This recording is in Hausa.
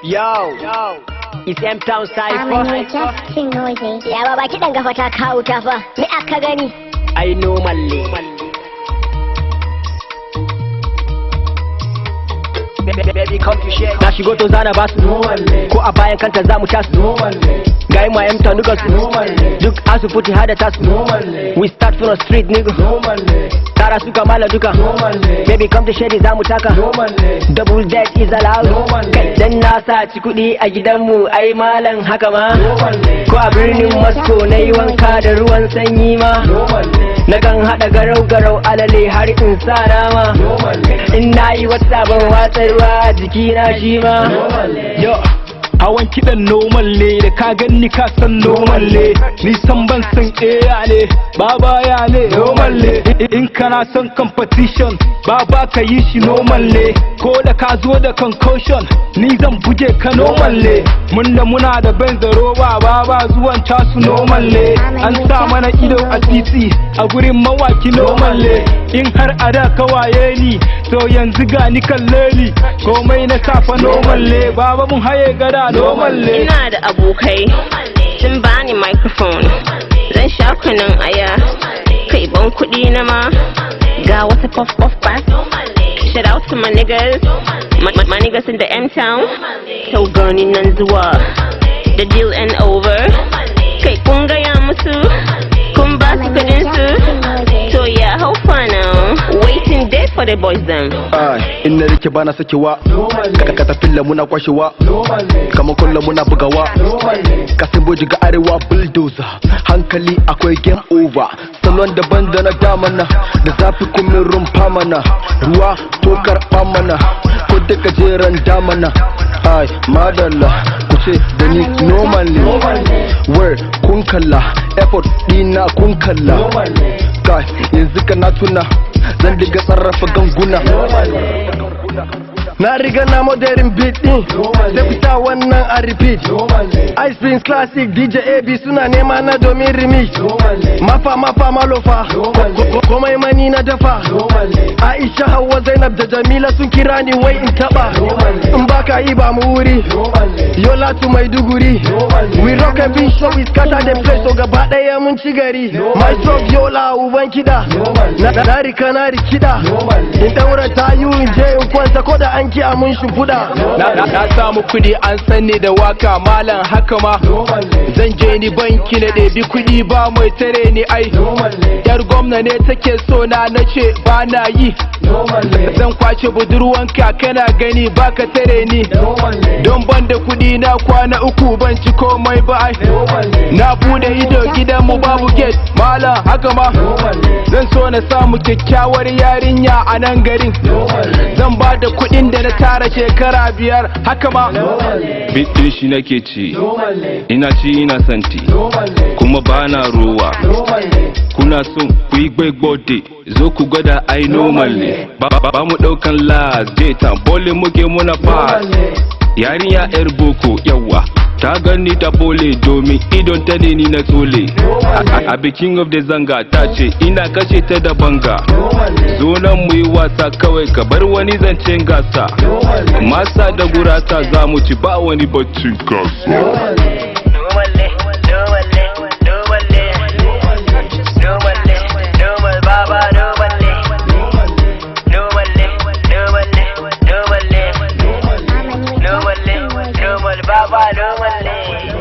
Yo, it's M-Town Cypher. Just too noisy. Ya baba kiɗan gafa ta kawo ta fa. Me aka gani? I know Malle. Baby come to share. Na shigo to zana basu. Ko a bayan kanta za mu tasu. Ga ma M-Town duka su. Duk asu futi hada tasu. We start from the street nigga. Tara suka mala duka. Baby come to share za mu taka. Double deck is allowed. Kai dan na sa ci kuɗi a gidanmu ai malan haka ma. Ko a birnin Moscow na yi wanka da ruwan sanyi ma. Na kan haɗa garau-garau alale har in sa nama. In na yi wata ban watsarwa jikina shi ma. Yo. Hawan kiɗan normal ne da ka ganni ka san normal ne. Ni san ban san eya ne, baba ya ne normal ne. In kana son competition, baba ka yi shi normal ne. Ko da ka zo da concussion, ni zan buge ka normal ne. Muna da benz da roba, baba zuwan tasu normal ne. An sa mana ido a titi, a gurin mawaki normal ne. In har a da kawaye ni, to yanzu ga ni kalle ni. Komai na safa normal ne, baba mun haye gada. Ina da abokai sun bani microphone, zan sha kunun aya, kai ban kuɗi na ma, ga wata puff pass. Shout out to my niggas, my niggas in the M-Town. Sau gani nan zuwa, the deal and over. Kai kun gaya musu, kun ba su kudin su. So yeah, how far now? Waiting there for the boys them. In na rike bana sakewa, ka tafilla muna kwashewa, kamar kullum muna bugawa. Kasin boji ga arewa bulldozer, hankali akwai game over. Salon daban da na damana, da zafi kumin rumfa mana. Ruwa ko karɓa mana, ko da gajeren damana. Ai, madalla, ku ce da ni normal ne. Where kun kalla, effort dina kun kalla. Kai, yanzu ka na tuna, zan diga sarrafa ganguna. Na riga na modern beat din, sai fita wannan a repeat. Ice Prince Classic DJ AB suna nema na domin remix. Mafa malofa, komai mani na dafa. Aisha Hauwa Zainab da Jamila sun kira ni wai in taba. In baka yi ba mu wuri, Yola to Maiduguri. We rock and beat show, we scatter the place, so gaba ɗaya mun ci gari. My stroke Yola uban kida, na rika na rikida. In daura tayu in je in kwanta ko da an ki a mun shimfuda. Na samu kudi an sanni da waka malam haka ma. Zan je ni banki na ɗebi kudi ba mai tare ni ai. Yar gwamna ne take so na nace ba na yi. Zan kwace budurwanka kana gani baka tare ni. Don ban da kudi na kwana uku ban ci komai ba ai. Na bude ido gidanmu babu gate malam haka ma. Zan so na samu kyakkyawar yarinya a nan garin. Zan ba da kudin da na tara shekara 5 haka ma. Beat din shi nake ci, ina ci ina santi, kuma bana ruwa. Kuna son ku yi gbagbode, zo ku gwada ai normal ne. Ba mu daukan last data, bole muke muna pass. Yarinya yar boko yawa, ta gani ta bole domin idon ta ne ni na tsole. A bikin of the zanga ta ce ina kashe ta da banga. Zo nan mu yi wasa kawai ka bar wani zancen gasa. Masa da gurasa za mu ci ba wani baccin kasa. Baba, no one